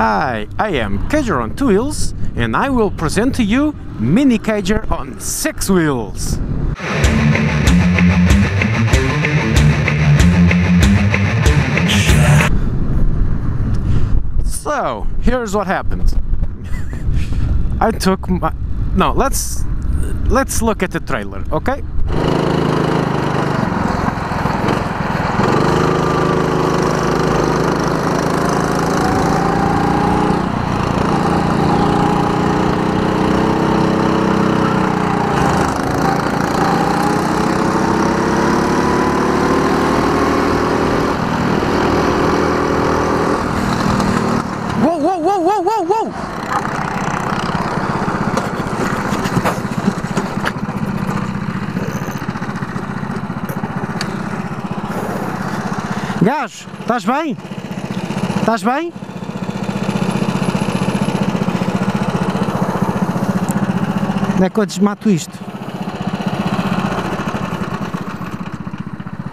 Hi, I am Cager on 2 wheels, and I will present to you Minicager on 6 wheels. So, here's what happened. I took my... No, let's look at the trailer, okay? Whoa! Gajo, estás bem? Estás bem? Onde é que eu desmato isto?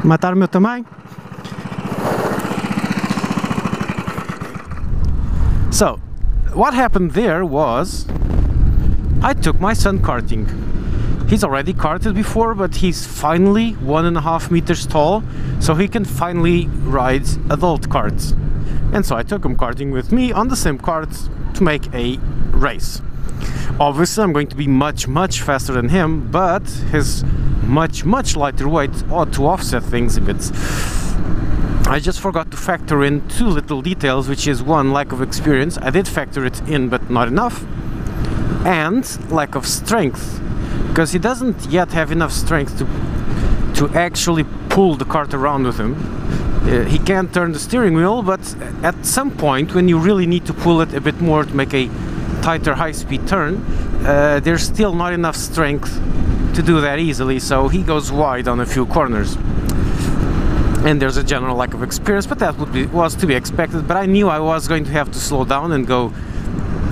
Matar o meu tamanho? So, what happened there was I took my son karting. He's already karted before, but he's finally 1.5 meters tall, so he can finally ride adult karts. And so I took him karting with me on the same karts to make a race. Obviously I'm going to be much faster than him, but his much lighter weight ought to offset things a bit. I just forgot to factor in 2 little details, which is one, lack of experience. I did factor it in, but not enough. And lack of strength, because he doesn't yet have enough strength to actually pull the cart around with him. He can turn the steering wheel, but at some point when you really need to pull it a bit more to make a tighter high-speed turn, there's still not enough strength to do that easily, so he goes wide on a few corners. And there's a general lack of experience, but that was to be expected. But I knew I was going to have to slow down and go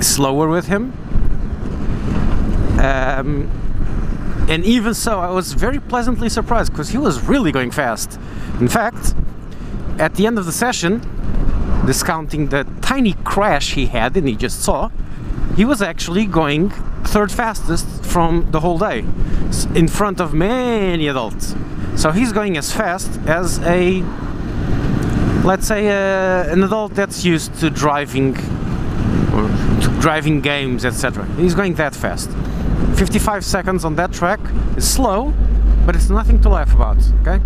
slower with him. And even so, I was very pleasantly surprised, because he was really going fast. In fact, at the end of the session, discounting the tiny crash he had and he just saw, he was actually going 3rd fastest from the whole day, in front of many adults. So he's going as fast as a, let's say, an adult that's used to driving, or to driving games, etc. He's going that fast. 55 seconds on that track is slow, but it's nothing to laugh about, okay?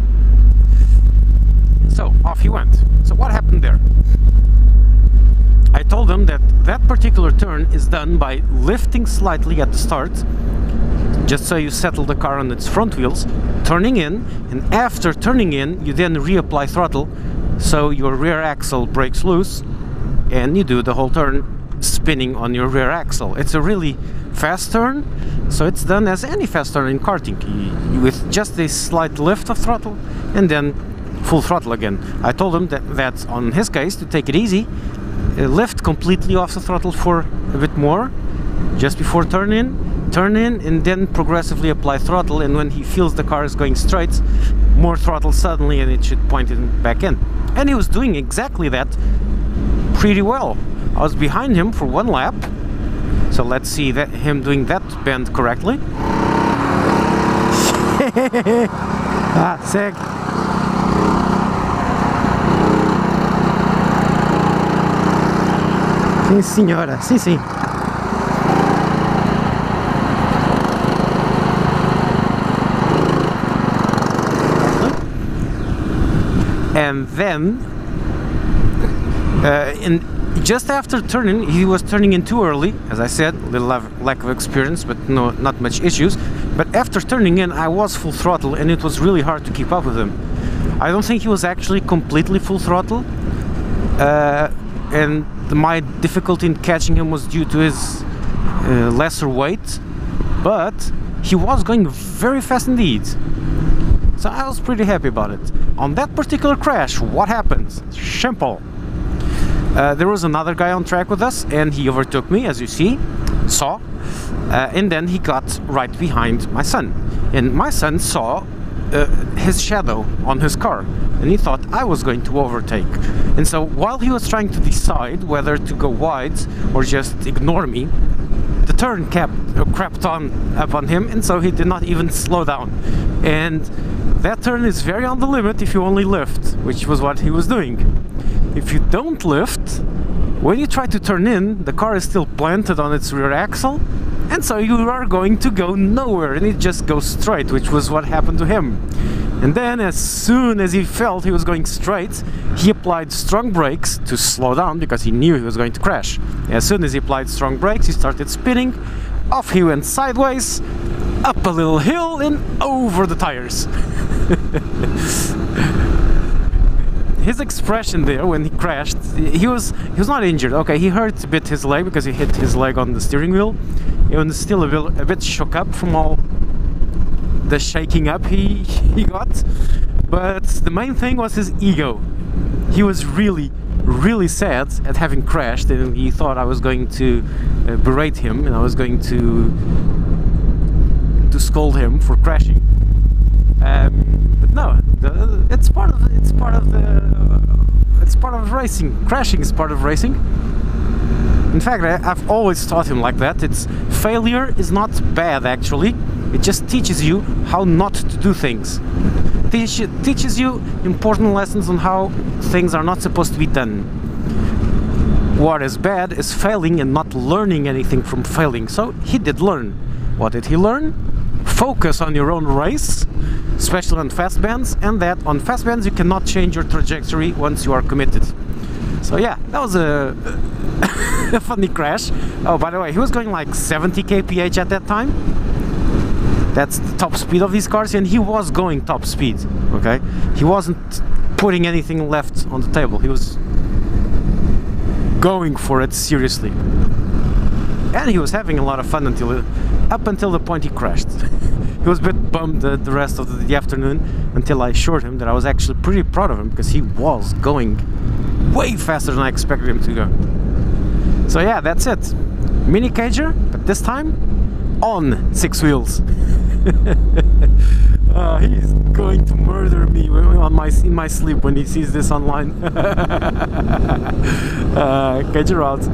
So off he went. So what happened there? I told him that that particular turn is done by lifting slightly at the start, just so you settle the car on its front wheels, turning in, and after turning in you then reapply throttle, so your rear axle breaks loose and you do the whole turn spinning on your rear axle. It's a really fast turn, so it's done as any fast turn in karting, with just a slight lift of throttle and then full throttle again. I told him that on his case, to take it easy, lift completely off the throttle for a bit more just before turn in, and then progressively apply throttle, and when he feels the car is going straight, more throttle suddenly and it should point him back in. And he was doing exactly that pretty well. I was behind him for 1 lap, so let's see him doing that bend correctly. Sick. Sim senhora, sim. And then, just after turning, he was turning in too early, as I said, a little lack of experience, but not much issues. But after turning in, I was full throttle, and it was really hard to keep up with him. I don't think he was actually completely full throttle, and my difficulty in catching him was due to his lesser weight, but he was going very fast indeed. So I was pretty happy about it. On that particular crash, what happened? Simple. There was another guy on track with us, and he overtook me, as you saw, and then he got right behind my son. And my son saw his shadow on his car. and he thought I was going to overtake. And so while he was trying to decide whether to go wide or just ignore me, the turn crept on upon him, and so he did not even slow down. And that turn is very on the limit if you only lift, which was what he was doing. If you don't lift, when you try to turn in, the car is still planted on its rear axle, and so you are going to go nowhere, and it just goes straight, which was what happened to him. And then as soon as he felt he was going straight, he applied strong brakes to slow down because he knew he was going to crash. As soon as he applied strong brakes, he started spinning, off he went sideways, up a little hill and over the tires. His expression there when he crashed, he was not injured. Okay, he hurt a bit his leg because he hit his leg on the steering wheel. He was still a bit shook up from all the shaking up he got, but the main thing was his ego. He was really sad at having crashed, and he thought I was going to berate him, and I was going to scold him for crashing. But no, it's part of racing. Crashing is part of racing. In fact, I've always taught him like that. Failure is not bad, actually. It just teaches you how not to do things. Teaches you important lessons on how things are not supposed to be done. What is bad is failing and not learning anything from failing. So he did learn. What did he learn? Focus on your own race, especially on fast bands, and that on fast bands you cannot change your trajectory once you are committed. So yeah, that was a a funny crash. Oh, by the way, he was going like 70 kph at that time. That's the top speed of these cars, and he was going top speed, okay? He wasn't putting anything left on the table. He was going for it seriously. And he was having a lot of fun up until the point he crashed. He was a bit bummed the rest of the afternoon, until I assured him that I was actually pretty proud of him, because he was going way faster than I expected him to go. So yeah, that's it. Minicager, but this time on 6 wheels. He's going to murder me in my sleep when he sees this online. Cager out.